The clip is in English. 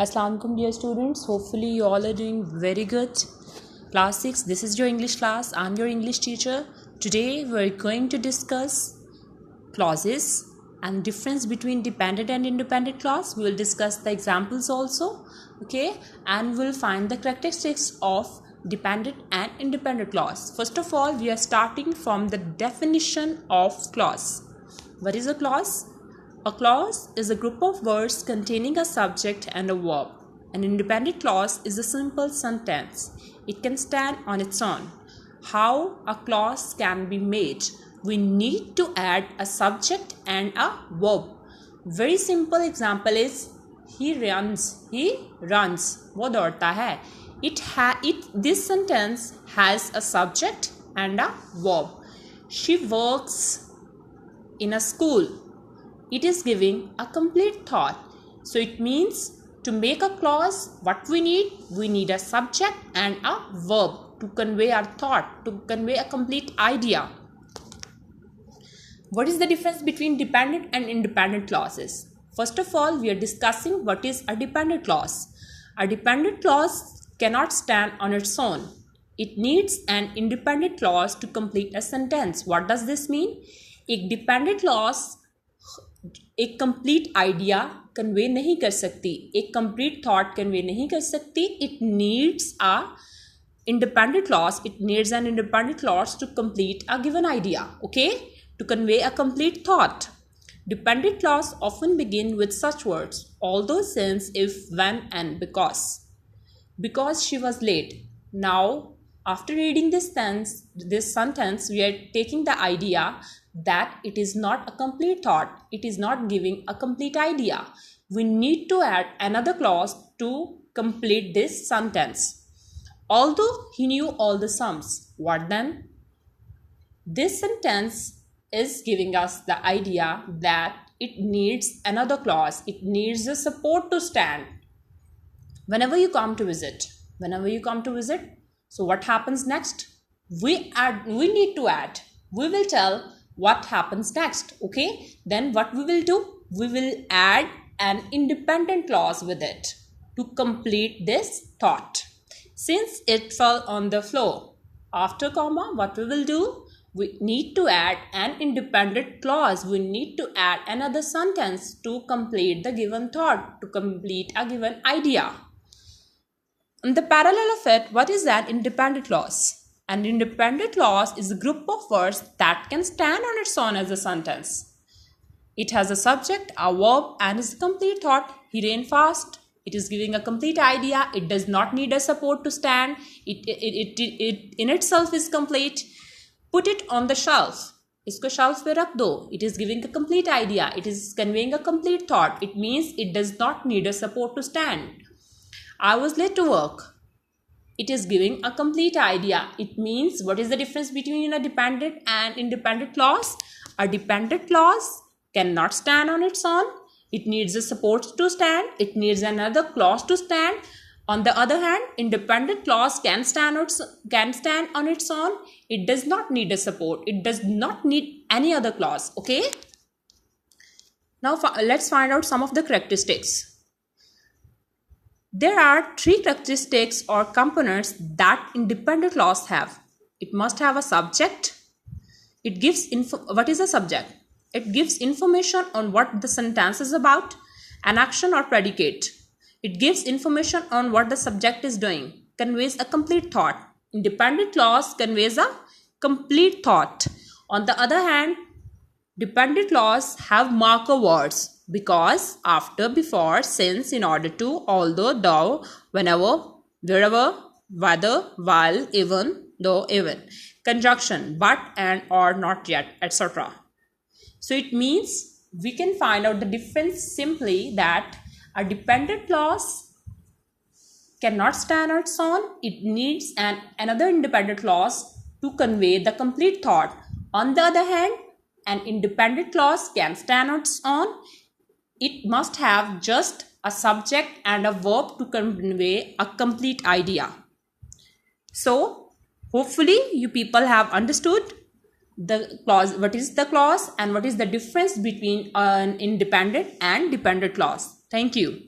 Assalamu alaikum dear students. Hopefully you all are doing very good. Class 6, this is your English class. I'm your English teacher. Today we're going to discuss clauses and difference between dependent and independent clause. We will discuss the examples also, okay, and we'll find the characteristics of dependent and independent clause. First of all, we are starting from the definition of clause. What is a clause? A clause is a group of words containing a subject and a verb. An independent clause is a simple sentence. It can stand on its own. How a clause can be made? We need to add a subject and a verb. Very simple example is he runs. He runs. वो दौड़ता है. This sentence has a subject and a verb. She works in a school. It is giving a complete thought. So it means to make a clause, what we need a subject and a verb to convey our thought, to convey a complete idea. What is the difference between dependent and independent clauses? First of all, we are discussing what is a dependent clause. A dependent clause cannot stand on its own. It needs an independent clause to complete a sentence. What does this mean? एक dependent clause एक complete idea convey नहीं कर सकती, एक complete thought convey नहीं कर सकती. It needs a independent clause. It needs an independent clause to complete a given idea, okay, to convey a complete thought. Dependent clause often begin with such words: although, since, if, when, and because. Because she was late. Now, after reading this sentence, we are taking the idea that it is not a complete thought. It is not giving a complete idea. We need to add another clause to complete this sentence. Although he knew all the sums. What then? This sentence is giving us the idea that it needs another clause. It needs the support to stand. Whenever you come to visit, so what happens next? We need to add. We will tell what happens next, okay? Then what we will do? We will add an independent clause with it to complete this thought. Since it fell on the floor, after comma, what we will do? We need to add an independent clause. We need to add another sentence to complete the given thought, to complete a given idea. In the parallel of it, what is an independent clause? An independent clause is a group of words that can stand on its own as a sentence. It has a subject, a verb, and is a complete thought. He ran fast. It is giving a complete idea. It does not need a support to stand. It in itself is complete. Put it on the shelf. इसको shelf पे रख दो. It is giving a complete idea. It is conveying a complete thought. It means it does not need a support to stand. I was late to work. It is giving a complete idea. It means, what is the difference between a dependent and independent clause? A dependent clause cannot stand on its own. It needs a support to stand. It needs another clause to stand. On the other hand, independent clause can stand on its own. It does not need a support. It does not need any other clause, okay? Now let's find out some of the characteristics. There are three characteristics or components that independent clause have. It must have a subject. It gives what is a subject? It gives information on what the sentence is about, an action or predicate. It gives information on what the subject is doing, conveys a complete thought. Independent clause conveys a complete thought. On the other hand, dependent clause have marker words. Because, after, before, since, in order to, although, though, whenever, wherever, whether, while, even, though, even. Conjunction, but, and, or, not yet, etc. So it means we can find out the difference simply that a dependent clause cannot stand on its own. It needs another independent clause to convey the complete thought. On the other hand, an independent clause can stand on its own. It must have just a subject and a verb to convey a complete idea. So, hopefully you people have understood the clause, what is the clause and what is the difference between an independent and dependent clause. Thank you.